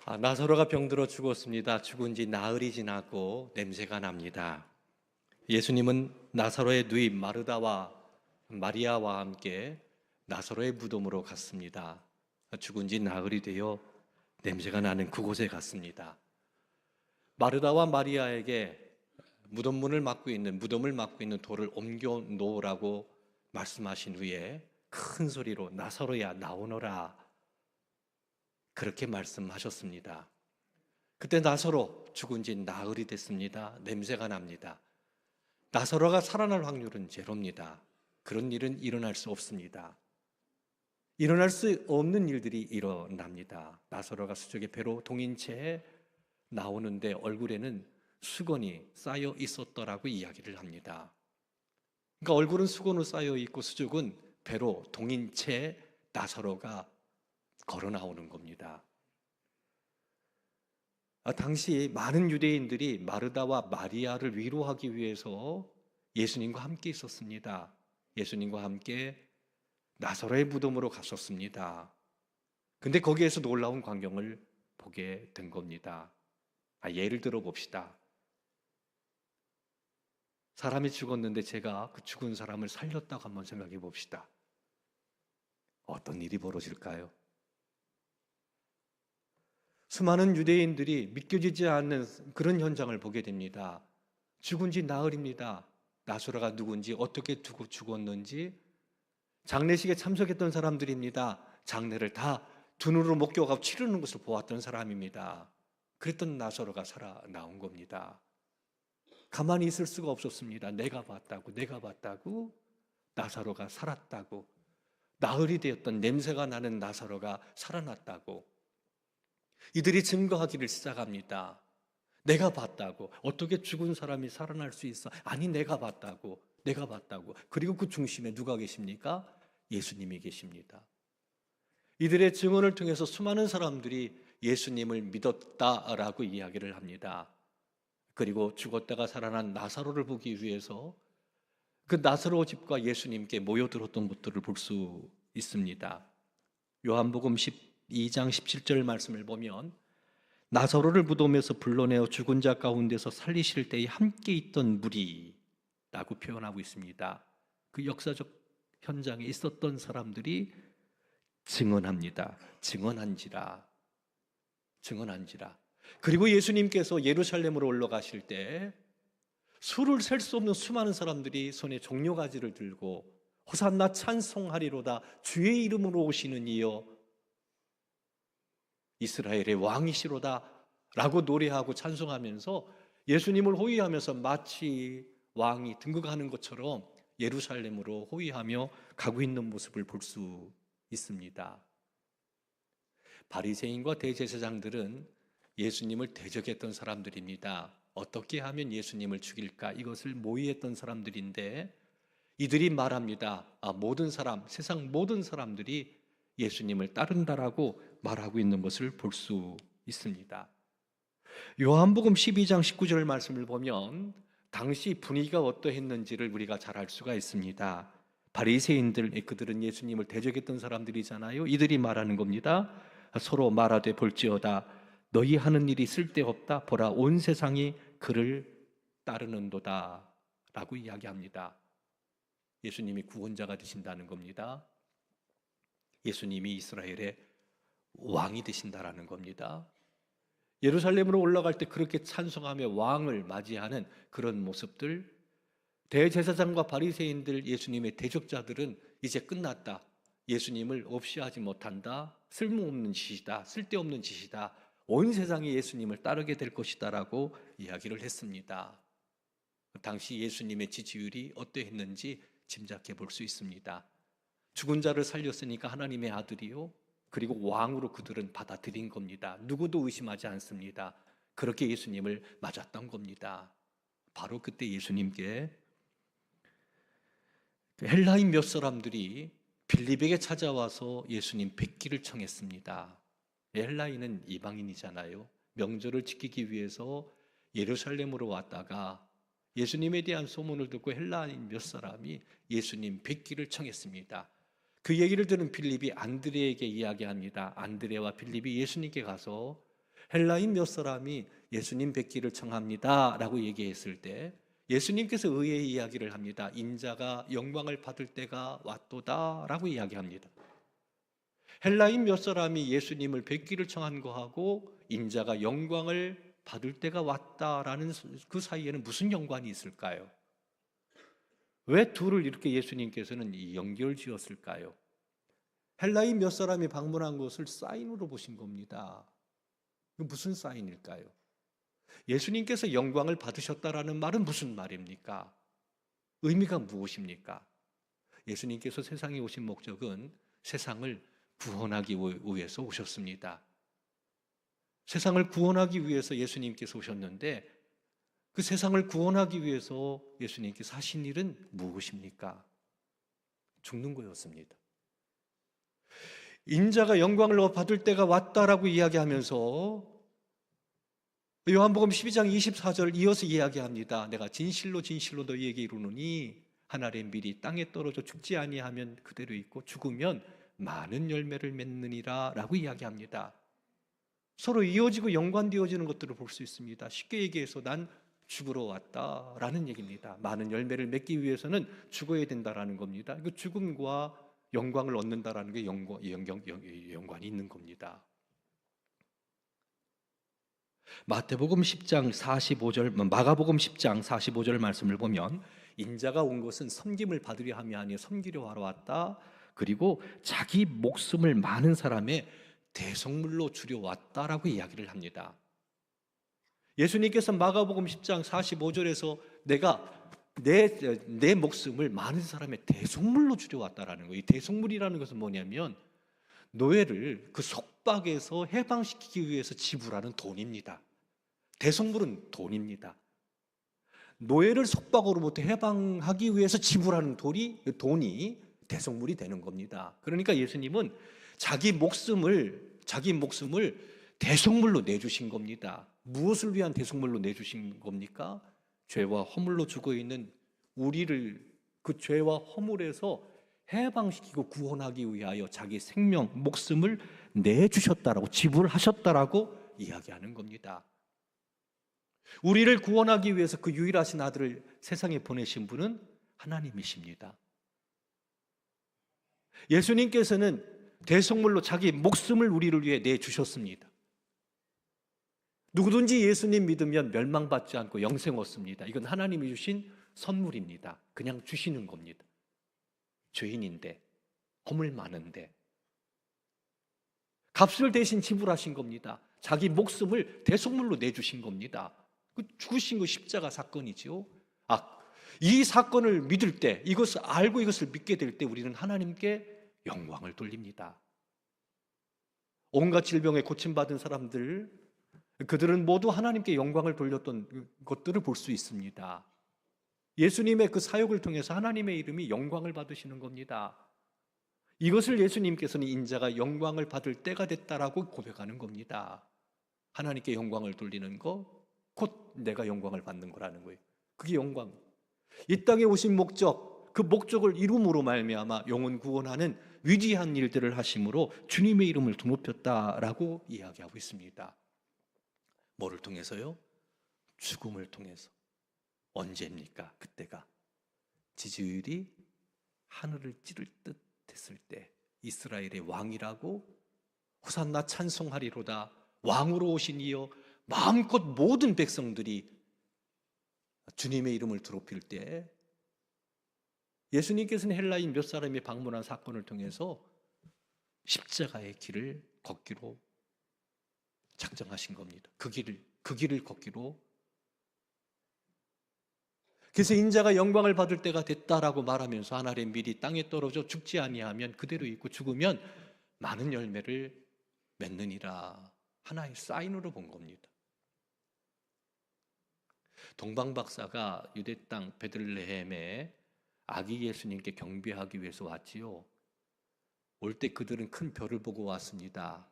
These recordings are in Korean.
나사로가 병들어 죽었습니다. 죽은 지 나흘이 지나고 냄새가 납니다. 예수님은 나사로의 누이 마르다와 마리아와 함께 나사로의 무덤으로 갔습니다. 죽은 지 나흘이 되어 냄새가 나는 그곳에 갔습니다. 마르다와 마리아에게 무덤을 막고 있는 돌을 옮겨 놓으라고 말씀하신 후에 큰 소리로 나사로야 나오너라, 그렇게 말씀하셨습니다. 그때 나사로 죽은 지 나흘이 됐습니다. 냄새가 납니다. 나사로가 살아날 확률은 제로입니다. 그런 일은 일어날 수 없습니다. 일어날 수 없는 일들이 일어납니다. 나사로가 수족의 배로 동인 채 나오는데 얼굴에는 수건이 쌓여 있었더라고 이야기를 합니다. 그러니까 얼굴은 수건으로 쌓여 있고 수족은 배로 동인 채 나사로가 걸어 나오는 겁니다. 당시 많은 유대인들이 마르다와 마리아를 위로하기 위해서 예수님과 함께 있었습니다. 예수님과 함께 나사로의 무덤으로 갔었습니다. 근데 거기에서 놀라운 광경을 보게 된 겁니다. 예를 들어 봅시다. 사람이 죽었는데 제가 그 죽은 사람을 살렸다고 한번 생각해 봅시다. 어떤 일이 벌어질까요? 수많은 유대인들이 믿겨지지 않는 그런 현장을 보게 됩니다. 죽은 지 나흘입니다. 나사로가 누군지, 어떻게 두고 죽었는지, 장례식에 참석했던 사람들입니다. 장례를 다 두 눈으로 목격하고 치르는 것을 보았던 사람입니다. 그랬던 나사로가 살아나온 겁니다. 가만히 있을 수가 없었습니다. 내가 봤다고 나사로가 살았다고, 나흘이 되었던 냄새가 나는 나사로가 살아났다고 이들이 증거하기를 시작합니다. 내가 봤다고. 어떻게 죽은 사람이 살아날 수 있어? 아니, 내가 봤다고. 그리고 그 중심에 누가 계십니까? 예수님이 계십니다. 이들의 증언을 통해서 수많은 사람들이 예수님을 믿었다라고 이야기를 합니다. 그리고 죽었다가 살아난 나사로를 보기 위해서 그 나사로 집과 예수님께 모여들었던 것들을 볼 수 있습니다. 요한복음 12장 17절 말씀을 보면 나사로를 무덤에서 불러내어 죽은 자 가운데서 살리실 때에 함께 있던 무리 라고 표현하고 있습니다. 그 역사적 현장에 있었던 사람들이 증언합니다. 증언한지라. 그리고 예수님께서 예루살렘으로 올라가실 때 수를 셀 수 없는 수많은 사람들이 손에 종려가지를 들고 호산나 찬송하리로다, 주의 이름으로 오시는 이여 이스라엘의 왕이시로다 라고 노래하고 찬송하면서 예수님을 호위하면서 마치 왕이 등극하는 것처럼 예루살렘으로 호위하며 가고 있는 모습을 볼 수 있습니다. 바리새인과 대제사장들은 예수님을 대적했던 사람들입니다. 어떻게 하면 예수님을 죽일까, 이것을 모의했던 사람들인데 이들이 말합니다. 모든 사람, 세상 모든 사람들이 예수님을 따른다라고 말하고 있는 것을 볼 수 있습니다. 요한복음 12장 19절 말씀을 보면 당시 분위기가 어떠했는지를 우리가 잘 알 수가 있습니다. 바리새인들, 그들은 예수님을 대적했던 사람들이잖아요. 이들이 말하는 겁니다. 서로 말하되 볼지어다 너희 하는 일이 쓸데없다. 보라, 온 세상이 그를 따르는도다 라고 이야기합니다. 예수님이 구원자가 되신다는 겁니다. 예수님이 이스라엘의 왕이 되신다라는 겁니다. 예루살렘으로 올라갈 때 그렇게 찬송하며 왕을 맞이하는 그런 모습들, 대제사장과 바리새인들, 예수님의 대적자들은 이제 끝났다, 예수님을 없이 하지 못한다, 쓸모없는 짓이다, 쓸데없는 짓이다, 온 세상이 예수님을 따르게 될 것이다 라고 이야기를 했습니다. 당시 예수님의 지지율이 어떠했는지 짐작해 볼 수 있습니다. 죽은 자를 살렸으니까 하나님의 아들이요, 그리고 왕으로 그들은 받아들인 겁니다. 누구도 의심하지 않습니다. 그렇게 예수님을 맞았던 겁니다. 바로 그때 예수님께 헬라인 몇 사람들이 빌립에게 찾아와서 예수님 뵙기를 청했습니다. 헬라인은 이방인이잖아요. 명절을 지키기 위해서 예루살렘으로 왔다가 예수님에 대한 소문을 듣고 헬라인 몇 사람이 예수님 뵙기를 청했습니다. 그 얘기를 들은 빌립이 안드레에게 이야기합니다. 안드레와 빌립이 예수님께 가서 헬라인 몇 사람이 예수님 뵙기를 청합니다 라고 얘기했을 때 예수님께서 의의 이야기를 합니다. 인자가 영광을 받을 때가 왔도다 라고 이야기합니다. 헬라인 몇 사람이 예수님을 뵙기를 청한 거하고 인자가 영광을 받을 때가 왔다라는 그 사이에는 무슨 연관이 있을까요? 왜 둘을 이렇게 예수님께서는 연결 지었을까요? 헬라인 몇 사람이 방문한 것을 사인으로 보신 겁니다. 무슨 사인일까요? 예수님께서 영광을 받으셨다라는 말은 무슨 말입니까? 의미가 무엇입니까? 예수님께서 세상에 오신 목적은 세상을 구원하기 위해서 오셨습니다. 세상을 구원하기 위해서 예수님께서 오셨는데 그 세상을 구원하기 위해서 예수님께서 하신 일은 무엇입니까? 죽는 거였습니다. 인자가 영광을 받을 때가 왔다라고 이야기하면서 요한복음 12장 24절 이어서 이야기합니다. 내가 진실로 진실로 너희에게 이르노니 한 알의 밀이 땅에 떨어져 죽지 아니하면 그대로 있고 죽으면 많은 열매를 맺느니라 라고 이야기합니다. 서로 이어지고 연관되어지는 것들을 볼 수 있습니다. 쉽게 얘기해서 난 죽으러 왔다라는 얘기입니다. 많은 열매를 맺기 위해서는 죽어야 된다라는 겁니다. 그 죽음과 영광을 얻는다라는 게 연관이 있는 겁니다. 마태복음 10장 45절, 마가복음 10장 45절 말씀을 보면 인자가 온 것은 섬김을 받으려 함이 아니요 섬기려 하러 왔다. 그리고 자기 목숨을 많은 사람의 대속물로 주려 왔다라고 이야기를 합니다. 예수님께서 마가복음 10장 45절에서 내가 내 목숨을 많은 사람의 대속물로 주려 왔다라는 거예요. 이 대속물이라는 것은 뭐냐면 노예를 그 속박에서 해방시키기 위해서 지불하는 돈입니다. 대속물은 돈입니다. 노예를 속박으로부터 해방하기 위해서 지불하는 돈이 대속물이 되는 겁니다. 그러니까 예수님은 자기 목숨을 대속물로 내주신 겁니다. 무엇을 위한 대속물로 내주신 겁니까? 죄와 허물로 죽어있는 우리를 그 죄와 허물에서 해방시키고 구원하기 위하여 자기 생명, 목숨을 내주셨다라고 지불하셨다라고 이야기하는 겁니다. 우리를 구원하기 위해서 그 유일하신 아들을 세상에 보내신 분은 하나님이십니다. 예수님께서는 대속물로 자기 목숨을 우리를 위해 내주셨습니다. 누구든지 예수님 믿으면 멸망받지 않고 영생 얻습니다. 이건 하나님이 주신 선물입니다. 그냥 주시는 겁니다. 죄인인데, 허물 많은데 값을 대신 지불하신 겁니다. 자기 목숨을 대속물로 내주신 겁니다. 그 죽으신 거 십자가 사건이죠. 이 사건을 믿을 때, 이것을 알고 이것을 믿게 될 때 우리는 하나님께 영광을 돌립니다. 온갖 질병에 고침받은 사람들, 그들은 모두 하나님께 영광을 돌렸던 것들을 볼 수 있습니다. 예수님의 그 사역을 통해서 하나님의 이름이 영광을 받으시는 겁니다. 이것을 예수님께서는 인자가 영광을 받을 때가 됐다라고 고백하는 겁니다. 하나님께 영광을 돌리는 거, 곧 내가 영광을 받는 거라는 거예요. 그게 영광. 이 땅에 오신 목적, 그 목적을 이룸으로 말미암아 영혼 구원하는 위대한 일들을 하심으로 주님의 이름을 높였다라고 이야기하고 있습니다. 뭐를 통해서요? 죽음을 통해서. 언제입니까? 그때가 지지율이 하늘을 찌를 듯 했을 때 이스라엘의 왕이라고 호산나 찬송하리로다 왕으로 오신 이여 마음껏 모든 백성들이 주님의 이름을 드높일 때 예수님께서는 헬라인 몇 사람이 방문한 사건을 통해서 십자가의 길을 걷기로 작정하신 겁니다. 그 길을 걷기로. 그래서 인자가 영광을 받을 때가 됐다라고 말하면서 한 알의 밀이 땅에 떨어져 죽지 아니하면 그대로 있고 죽으면 많은 열매를 맺느니라. 하나의 사인으로 본 겁니다. 동방박사가 유대 땅 베들레헴에 아기 예수님께 경배하기 위해서 왔지요. 올 때 그들은 큰 별을 보고 왔습니다.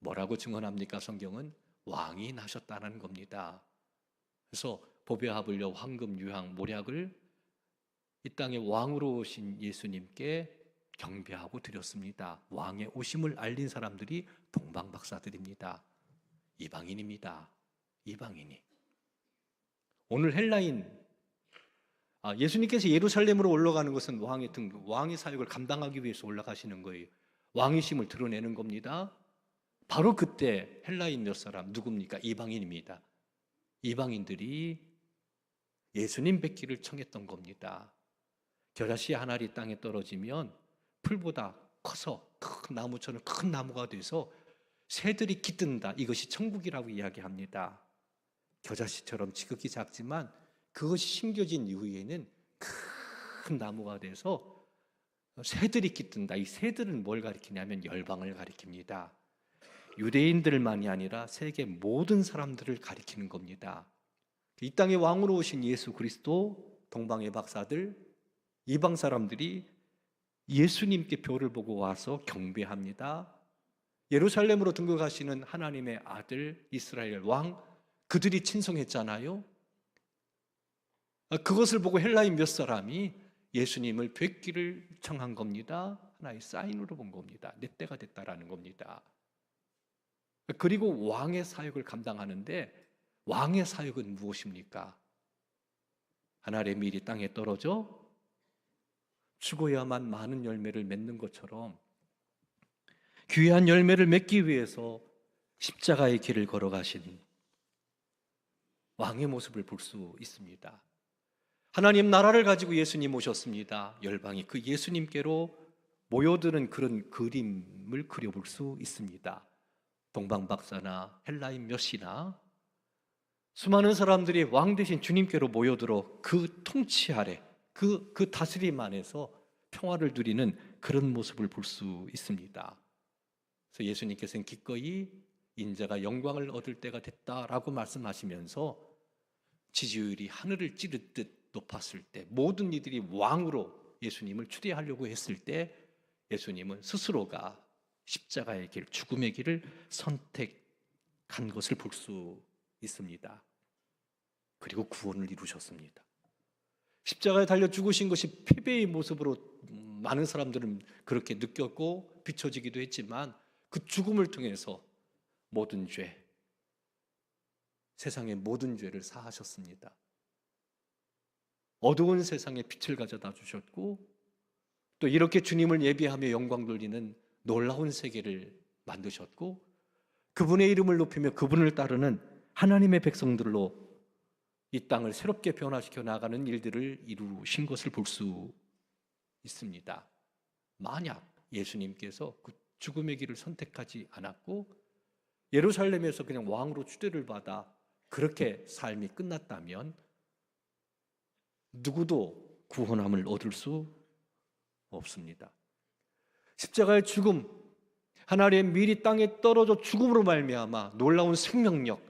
뭐라고 증언합니까? 성경은 왕이 나셨다는 겁니다. 그래서 보배하블려 황금 유향 모략을 이 땅에 왕으로 오신 예수님께 경배하고 드렸습니다. 왕의 오심을 알린 사람들이 동방박사들입니다. 이방인입니다. 이방인이. 오늘 헬라인, 예수님께서 예루살렘으로 올라가는 것은 왕의 사역을 감당하기 위해서 올라가시는 거예요. 왕이심을 드러내는 겁니다. 바로 그때 헬라인 몇 사람, 누굽니까? 이방인입니다. 이방인들이 예수님 뵙기를 청했던 겁니다. 겨자씨 한 알이 땅에 떨어지면 풀보다 커서 큰 나무처럼 큰 나무가 돼서 새들이 깃든다. 이것이 천국이라고 이야기합니다. 겨자씨처럼 지극히 작지만 그것이 심겨진 이후에는 큰 나무가 돼서 새들이 깃든다. 이 새들은 뭘 가리키냐면 열방을 가리킵니다. 유대인들만이 아니라 세계 모든 사람들을 가리키는 겁니다. 이 땅에 왕으로 오신 예수 그리스도, 동방의 박사들, 이방 사람들이 예수님께 별을 보고 와서 경배합니다. 예루살렘으로 등극하시는 하나님의 아들 이스라엘 왕, 그들이 친송했잖아요. 그것을 보고 헬라인 몇 사람이 예수님을 뵙기를 청한 겁니다. 하나의 사인으로 본 겁니다. 내 때가 됐다라는 겁니다. 그리고 왕의 사역을 감당하는데, 왕의 사역은 무엇입니까? 하늘의 밀이 땅에 떨어져 죽어야만 많은 열매를 맺는 것처럼 귀한 열매를 맺기 위해서 십자가의 길을 걸어가신 왕의 모습을 볼 수 있습니다. 하나님 나라를 가지고 예수님 오셨습니다. 열방이 그 예수님께로 모여드는 그런 그림을 그려볼 수 있습니다. 동방박사나 헬라인 몇이나 수많은 사람들이 왕 대신 주님께로 모여들어 그 통치 아래, 그 다스림 안에서 평화를 누리는 그런 모습을 볼 수 있습니다. 그래서 예수님께서는 기꺼이 인자가 영광을 얻을 때가 됐다라고 말씀하시면서 지지율이 하늘을 찌르듯 높았을 때, 모든 이들이 왕으로 예수님을 추대하려고 했을 때 예수님은 스스로가 십자가의 길, 죽음의 길을 선택한 것을 볼 수 있습니다. 그리고 구원을 이루셨습니다. 십자가에 달려 죽으신 것이 패배의 모습으로 많은 사람들은 그렇게 느꼈고 비춰지기도 했지만, 그 죽음을 통해서 모든 죄, 세상의 모든 죄를 사하셨습니다. 어두운 세상에 빛을 가져다 주셨고, 또 이렇게 주님을 예비하며 영광 돌리는 놀라운 세계를 만드셨고, 그분의 이름을 높이며 그분을 따르는 하나님의 백성들로 이 땅을 새롭게 변화시켜 나가는 일들을 이루신 것을 볼 수 있습니다. 만약 예수님께서 그 죽음의 길을 선택하지 않았고 예루살렘에서 그냥 왕으로 추대를 받아 그렇게 삶이 끝났다면 누구도 구원함을 얻을 수 없습니다. 십자가의 죽음, 하나님의 밀이 땅에 떨어져 죽음으로 말미암아 놀라운 생명력,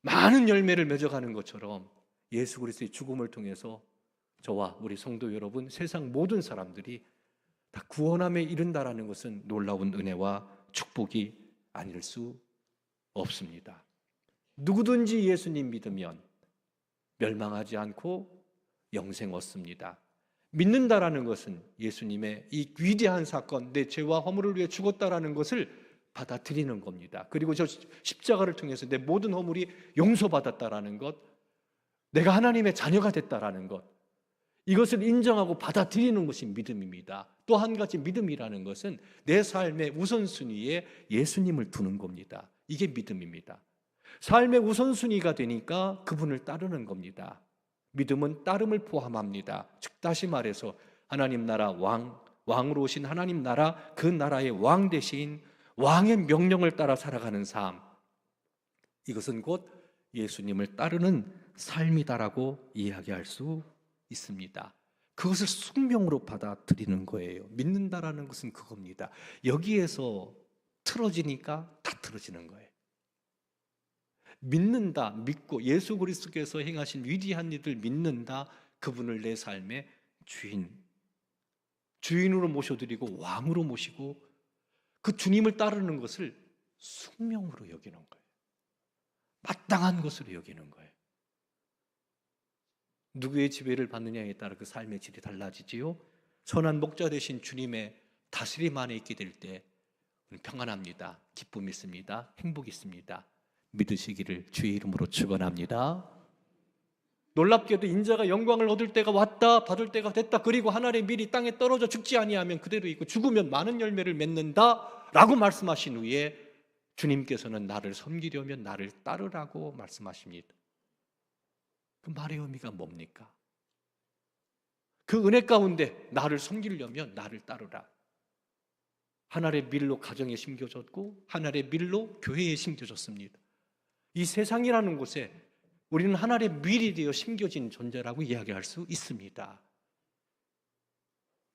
많은 열매를 맺어가는 것처럼 예수 그리스도의 죽음을 통해서 저와 우리 성도 여러분, 세상 모든 사람들이 다 구원함에 이른다라는 것은 놀라운 은혜와 축복이 아닐 수 없습니다. 누구든지 예수님 믿으면 멸망하지 않고 영생 얻습니다. 믿는다라는 것은 예수님의 이 위대한 사건, 내 죄와 허물을 위해 죽었다라는 것을 받아들이는 겁니다. 그리고 저 십자가를 통해서 내 모든 허물이 용서받았다라는 것, 내가 하나님의 자녀가 됐다라는 것, 이것을 인정하고 받아들이는 것이 믿음입니다. 또 한 가지 믿음이라는 것은 내 삶의 우선순위에 예수님을 두는 겁니다. 이게 믿음입니다. 삶의 우선순위가 되니까 그분을 따르는 겁니다. 믿음은 따름을 포함합니다. 즉 다시 말해서 하나님 나라 왕으로 오신 하나님 나라, 그 나라의 왕 대신 왕의 명령을 따라 살아가는 삶, 이것은 곧 예수님을 따르는 삶이다라고 이야기할 수 있습니다. 그것을 숙명으로 받아들이는 거예요. 믿는다라는 것은 그겁니다. 여기에서 틀어지니까 다 틀어지는 거예요. 믿는다, 믿고 예수 그리스도께서 행하신 위대한 일을 믿는다, 그분을 내 삶의 주인으로 모셔드리고 왕으로 모시고 그 주님을 따르는 것을 숙명으로 여기는 거예요. 마땅한 것으로 여기는 거예요. 누구의 지배를 받느냐에 따라 그 삶의 질이 달라지지요. 선한 목자 되신 주님의 다스림 안에 있게 될 때 평안합니다. 기쁨이 있습니다. 행복이 있습니다. 믿으시기를 주의 이름으로 축원합니다. 놀랍게도 인자가 영광을 얻을 때가 왔다, 받을 때가 됐다. 그리고 하늘의 밀이 땅에 떨어져 죽지 아니하면 그대로 있고 죽으면 많은 열매를 맺는다라고 말씀하신 후에 주님께서는 나를 섬기려면 나를 따르라고 말씀하십니다. 그 말의 의미가 뭡니까? 그 은혜 가운데 나를 섬기려면 나를 따르라. 하늘의 밀로 가정에 심겨졌고 하늘의 밀로 교회에 심겨졌습니다. 이 세상이라는 곳에 우리는 하늘의 밀이 되어 심겨진 존재라고 이야기할 수 있습니다.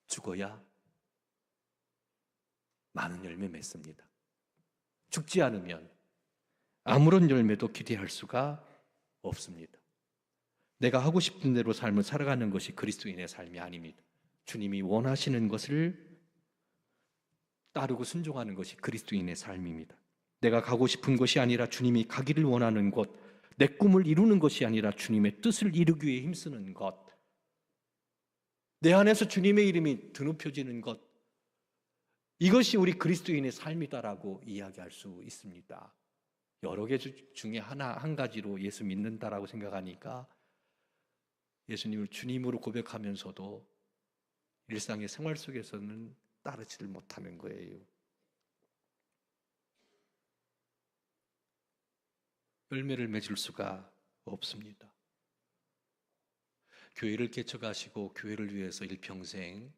죽어야 많은 열매 맺습니다. 죽지 않으면 아무런 열매도 기대할 수가 없습니다. 내가 하고 싶은 대로 삶을 살아가는 것이 그리스도인의 삶이 아닙니다. 주님이 원하시는 것을 따르고 순종하는 것이 그리스도인의 삶입니다. 내가 가고 싶은 것이 아니라 주님이 가기를 원하는 것, 내 꿈을 이루는 것이 아니라 주님의 뜻을 이루기 위해 힘쓰는 것, 내 안에서 주님의 이름이 드높여지는 것, 이것이 우리 그리스도인의 삶이다라고 이야기할 수 있습니다. 여러 개 중에 한 가지로 예수 믿는다라고 생각하니까 예수님을 주님으로 고백하면서도 일상의 생활 속에서는 따르지를 못하는 거예요. 열매를 맺을 수가 없습니다. 교회를 개척하시고 교회를 위해서 일평생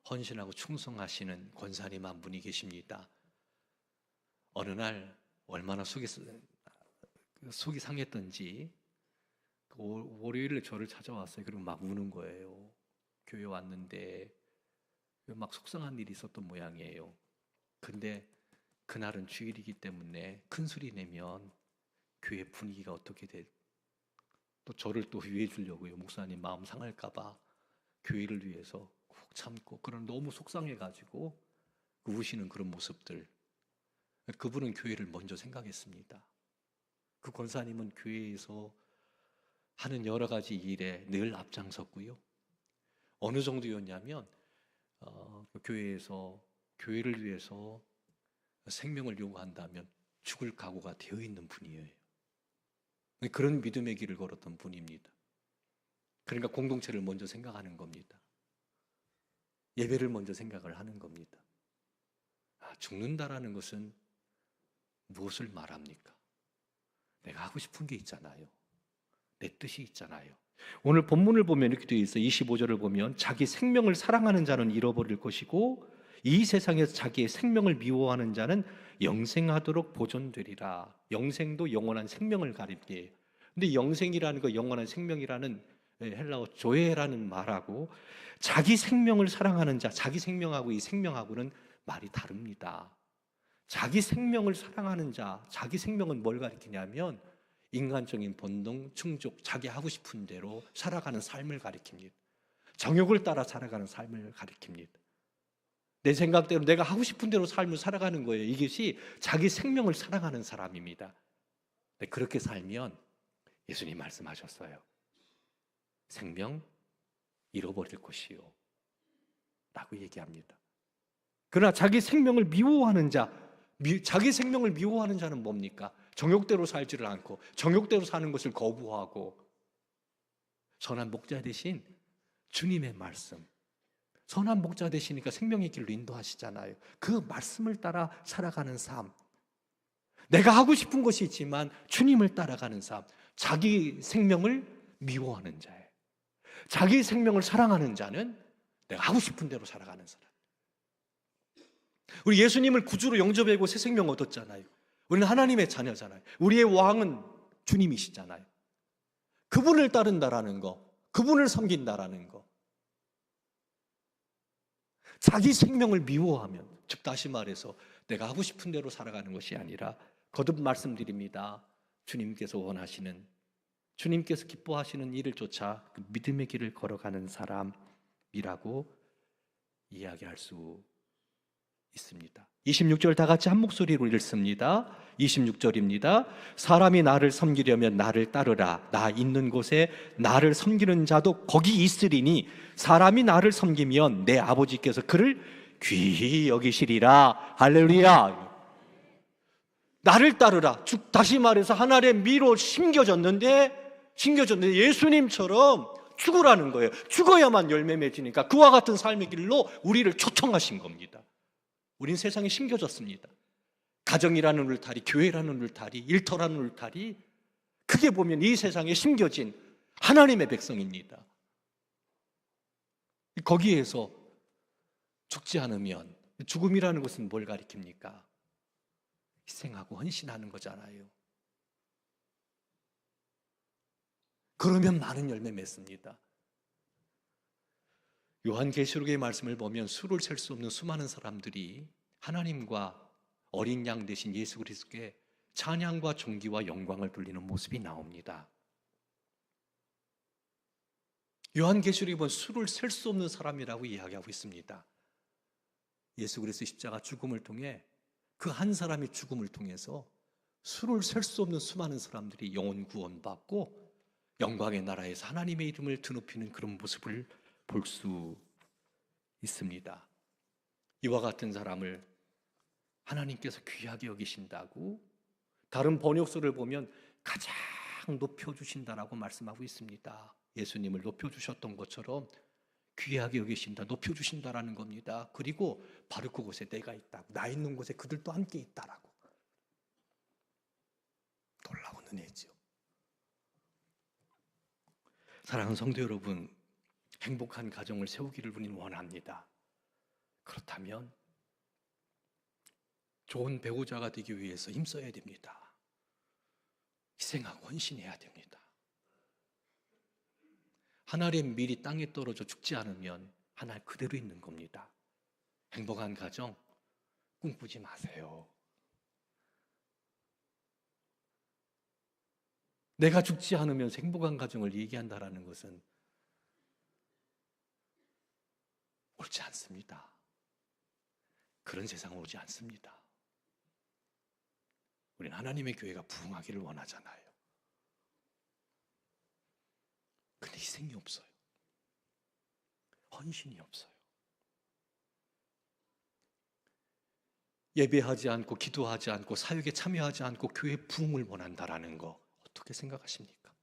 헌신하고 충성하시는 권사님 한 분이 계십니다. 어느 날 얼마나 속이 상했던지 월요일에 저를 찾아왔어요. 그리고 막 우는 거예요. 교회 왔는데 막 속상한 일이 있었던 모양이에요. 근데 그날은 주일이기 때문에 큰 소리 내면 교회 분위기가 어떻게 또 저를 또 위해 주려고요. 목사님 마음 상할까 봐 교회를 위해서 꾹 참고, 그런 너무 속상해가지고 우시는 그런 모습들, 그분은 교회를 먼저 생각했습니다. 그 권사님은 교회에서 하는 여러 가지 일에 늘 앞장섰고요. 어느 정도였냐면 교회에서 교회를 위해서 생명을 요구한다면 죽을 각오가 되어 있는 분이에요. 그런 믿음의 길을 걸었던 분입니다. 그러니까 공동체를 먼저 생각하는 겁니다. 예배를 먼저 생각을 하는 겁니다. 죽는다라는 것은 무엇을 말합니까? 내가 하고 싶은 게 있잖아요. 내 뜻이 있잖아요. 오늘 본문을 보면 이렇게 되어 있어요. 25절을 보면 자기 생명을 사랑하는 자는 잃어버릴 것이고 이 세상에서 자기의 생명을 미워하는 자는 영생하도록 보존되리라. 영생도 영원한 생명을 가리켜요. 근데 영생이라는 거, 영원한 생명이라는 헬라어 조에라는 말하고 자기 생명을 사랑하는 자, 자기 생명하고 이 생명하고는 말이 다릅니다. 자기 생명을 사랑하는 자, 자기 생명은 뭘 가리키냐면 인간적인 본능, 충족, 자기 하고 싶은 대로 살아가는 삶을 가리킵니다. 정욕을 따라 살아가는 삶을 가리킵니다. 내 생각대로 내가 하고 싶은 대로 삶을 살아가는 거예요. 이것이 자기 생명을 사랑하는 사람입니다. 그렇게 살면 예수님 말씀하셨어요. 생명 잃어버릴 것이요 라고 얘기합니다. 그러나 자기 생명을 미워하는 자, 자기 생명을 미워하는 자는 뭡니까? 정욕대로 살지를 않고 정욕대로 사는 것을 거부하고 선한 목자 대신 주님의 말씀, 선한 목자 되시니까 생명의 길로 인도하시잖아요. 그 말씀을 따라 살아가는 삶, 내가 하고 싶은 것이 있지만 주님을 따라가는 삶, 자기 생명을 미워하는 자예요. 자기 생명을 사랑하는 자는 내가 하고 싶은 대로 살아가는 사람. 우리 예수님을 구주로 영접하고 새 생명 얻었잖아요. 우리는 하나님의 자녀잖아요. 우리의 왕은 주님이시잖아요. 그분을 따른다라는 거, 그분을 섬긴다라는 거, 자기 생명을 미워하면, 즉 다시 말해서 내가 하고 싶은 대로 살아가는 것이 아니라 거듭 말씀드립니다. 주님께서 원하시는, 주님께서 기뻐하시는 일을 쫓아 그 믿음의 길을 걸어가는 사람이라고 이야기할 수 있습니다. 26절 다 같이 한 목소리로 읽습니다. 26절입니다. 사람이 나를 섬기려면 나를 따르라. 나 있는 곳에 나를 섬기는 자도 거기 있으리니 사람이 나를 섬기면 내 아버지께서 그를 귀히 여기시리라. 할렐루야. 나를 따르라. 다시 말해서 하나님의 미로 심겨졌는데 예수님처럼 죽으라는 거예요. 죽어야만 열매 맺으니까 그와 같은 삶의 길로 우리를 초청하신 겁니다. 우린 세상에 심겨졌습니다. 가정이라는 울타리, 교회라는 울타리, 일터라는 울타리, 크게 보면 이 세상에 심겨진 하나님의 백성입니다. 거기에서 죽지 않으면, 죽음이라는 것은 뭘 가리킵니까? 희생하고 헌신하는 거잖아요. 그러면 많은 열매 맺습니다. 요한계시록의 말씀을 보면 수를 셀 수 없는 수많은 사람들이 하나님과 어린 양 대신 예수 그리스도께 찬양과 존귀와 영광을 돌리는 모습이 나옵니다. 요한계시록에 보면 수를 셀 수 없는 사람이라고 이야기하고 있습니다. 예수 그리스도 십자가 죽음을 통해 그 한 사람의 죽음을 통해서 수를 셀 수 없는 수많은 사람들이 영혼 구원받고 영광의 나라에서 하나님의 이름을 드높이는 그런 모습을 볼 수 있습니다. 이와 같은 사람을 하나님께서 귀하게 여기신다고 다른 번역서를 보면 가장 높여주신다라고 말씀하고 있습니다. 예수님을 높여주셨던 것처럼 귀하게 여기신다, 높여주신다라는 겁니다. 그리고 바로 그곳에 내가 있다, 나 있는 곳에 그들도 함께 있다라고. 놀라운 은혜죠. 사랑하는 성도 여러분, 행복한 가정을 세우기를 우리는 원합니다. 그렇다면 좋은 배우자가 되기 위해서 힘써야 됩니다. 희생하고 헌신해야 됩니다. 하늘의 밀이 땅에 떨어져 죽지 않으면 하늘 그대로 있는 겁니다. 행복한 가정 꿈꾸지 마세요. 내가 죽지 않으면 행복한 가정을 얘기한다라는 것은 옳지 않습니다. 그런 세상은 오지 않습니다. 우리는 하나님의 교회가 부흥하기를 원하잖아요. 근데 희생이 없어요. 헌신이 없어요. 예배하지 않고 기도하지 않고 사역에 참여하지 않고 교회 부흥을 원한다라는 거 어떻게 생각하십니까?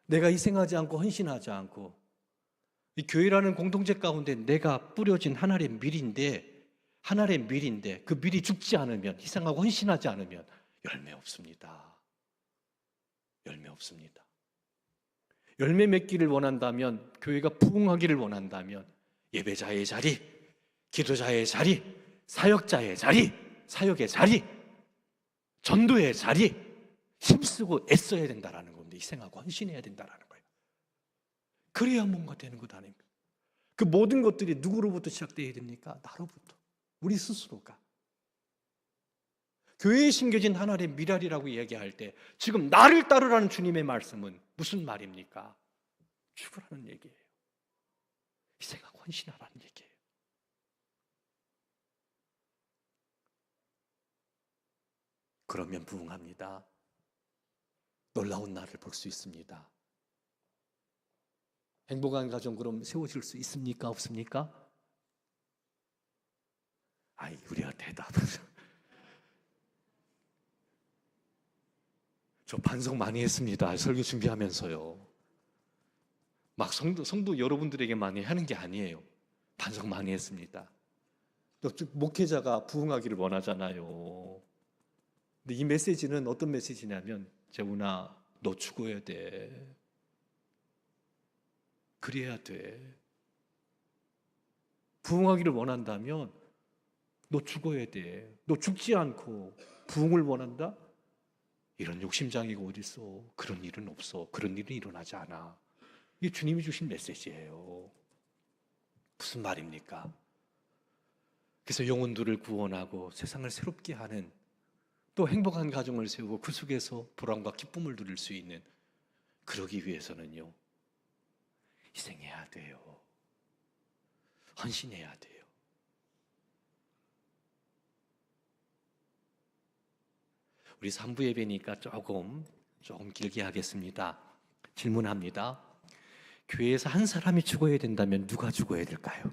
내가 희생하지 않고 헌신하지 않고 이 교회라는 공동체 가운데 내가 뿌려진 하나의 밀인데 그 밀이 죽지 않으면, 희생하고 헌신하지 않으면 열매 없습니다. 열매 없습니다. 열매 맺기를 원한다면, 교회가 부흥하기를 원한다면 예배자의 자리, 기도자의 자리, 사역자의 자리, 사역의 자리, 전도의 자리 힘쓰고 애써야 된다라는 겁니다. 희생하고 헌신해야 된다라는 거예요. 그래야 뭔가 되는 것 아닙니까? 그 모든 것들이 누구로부터 시작되어야 됩니까? 나로부터, 우리 스스로가. 교회에 심겨진 하나의 미랄이라고 이야기할 때 지금 나를 따르라는 주님의 말씀은 무슨 말입니까? 죽으라는 얘기예요. 희생하고 헌신하라는 얘기예요. 그러면 부흥합니다. 놀라운 날을 볼 수 있습니다. 행복한 가정 그럼 세워질 수 있습니까? 없습니까? 우리가 대답을 저 반성 많이 했습니다. 설교 준비하면서요. 막 성도 여러분들에게 많이 하는 게 아니에요. 반성 많이 했습니다. 또 목회자가 부흥하기를 원하잖아요. 근데 이 메시지는 어떤 메시지냐면, 재훈아, 너 죽어야 돼. 그래야 돼. 부흥하기를 원한다면 너 죽어야 돼. 너 죽지 않고 부흥을 원한다? 이런 욕심장애가 어디 있어? 그런 일은 없어. 그런 일은 일어나지 않아. 이게 주님이 주신 메시지예요. 무슨 말입니까? 그래서 영혼들을 구원하고 세상을 새롭게 하는, 또 행복한 가정을 세우고 그 속에서 보람과 기쁨을 누릴 수 있는, 그러기 위해서는요, 희생해야 돼요. 헌신해야 돼요. 우리 3부 예배니까 조금 길게 하겠습니다. 질문합니다. 교회에서 한 사람이 죽어야 된다면 누가 죽어야 될까요?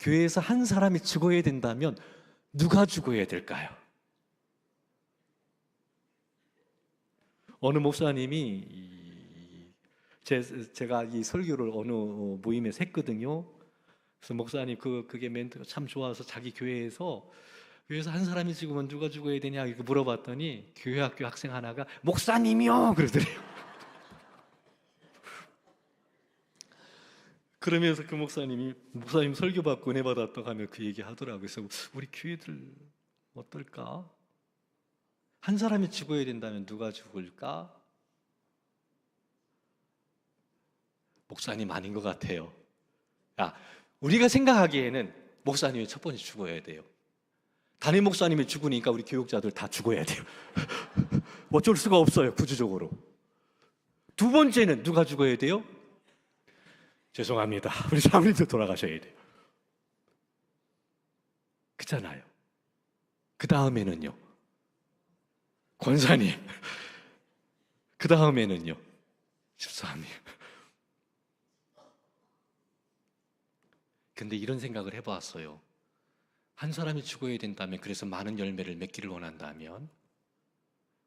교회에서 한 사람이 죽어야 된다면 누가 죽어야 될까요? 어느 목사님이 제가 이 설교를 어느 모임에서 했거든요. 그래서 목사님 그게 멘트가 참 좋아서 자기 교회에서 한 사람이 죽으면 누가 죽어야 되냐 이렇게 물어봤더니 교회 학교 학생 하나가 목사님이요 그러더래요. 그러면서 그 목사님 설교 받고 은혜 받았다고 하면 그 얘기 하더라고요. 그래서 우리 교회들 어떨까? 한 사람이 죽어야 된다면 누가 죽을까? 목사님 아닌 것 같아요. 우리가 생각하기에는 목사님이 첫 번째 죽어야 돼요. 담임 목사님이 죽으니까 우리 교육자들 다 죽어야 돼요. 어쩔 수가 없어요, 구조적으로. 두 번째는 누가 죽어야 돼요? 죄송합니다. 우리 사모님도 돌아가셔야 돼요. 그렇잖아요. 그 다음에는요, 권사님. 그 다음에는요, 집사님. 근데 이런 생각을 해봤어요. 한 사람이 죽어야 된다면, 그래서 많은 열매를 맺기를 원한다면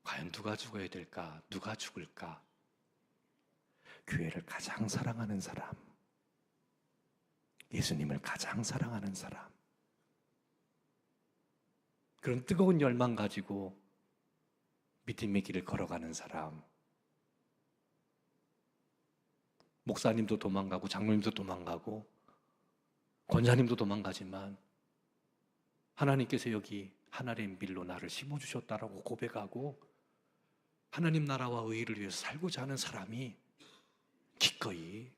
과연 누가 죽어야 될까? 누가 죽을까? 교회를 가장 사랑하는 사람, 예수님을 가장 사랑하는 사람, 그런 뜨거운 열망 가지고 믿음의 길을 걸어가는 사람. 목사님도 도망가고 장로님도 도망가고 권사님도 도망가지만 하나님께서 여기 하나님의 밀로 나를 심어주셨다라고 고백하고 하나님 나라와 의의를 위해서 살고자 하는 사람이 기꺼이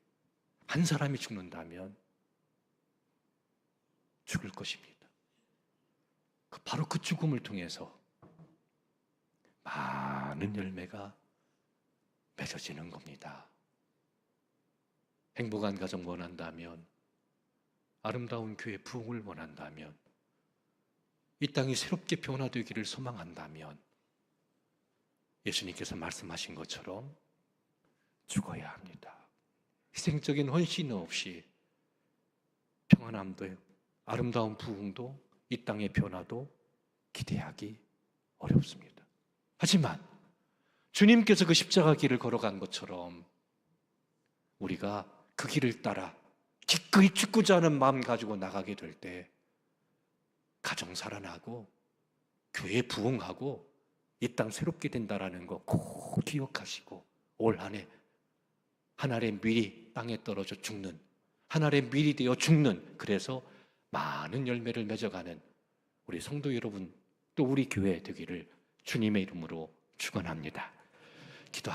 한 사람이 죽는다면 죽을 것입니다. 바로 그 죽음을 통해서 많은 열매가 맺어지는 겁니다. 행복한 가정 원한다면, 아름다운 교회 부흥을 원한다면, 이 땅이 새롭게 변화되기를 소망한다면 예수님께서 말씀하신 것처럼 죽어야 합니다. 희생적인 헌신 없이 평안함도 아름다운 부흥도 이 땅의 변화도 기대하기 어렵습니다. 하지만 주님께서 그 십자가 길을 걸어간 것처럼 우리가 그 길을 따라 기꺼이 죽고자 하는 마음 가지고 나가게 될 때 가정 살아나고 교회 부흥하고 이 땅 새롭게 된다라는 거 꼭 기억하시고 올 한 해 하늘의 밀이 땅에 떨어져 죽는, 하늘의 밀이 되어 죽는, 그래서 많은 열매를 맺어가는 우리 성도 여러분 또 우리 교회 되기를 주님의 이름으로 축원합니다. 기도하겠습니다.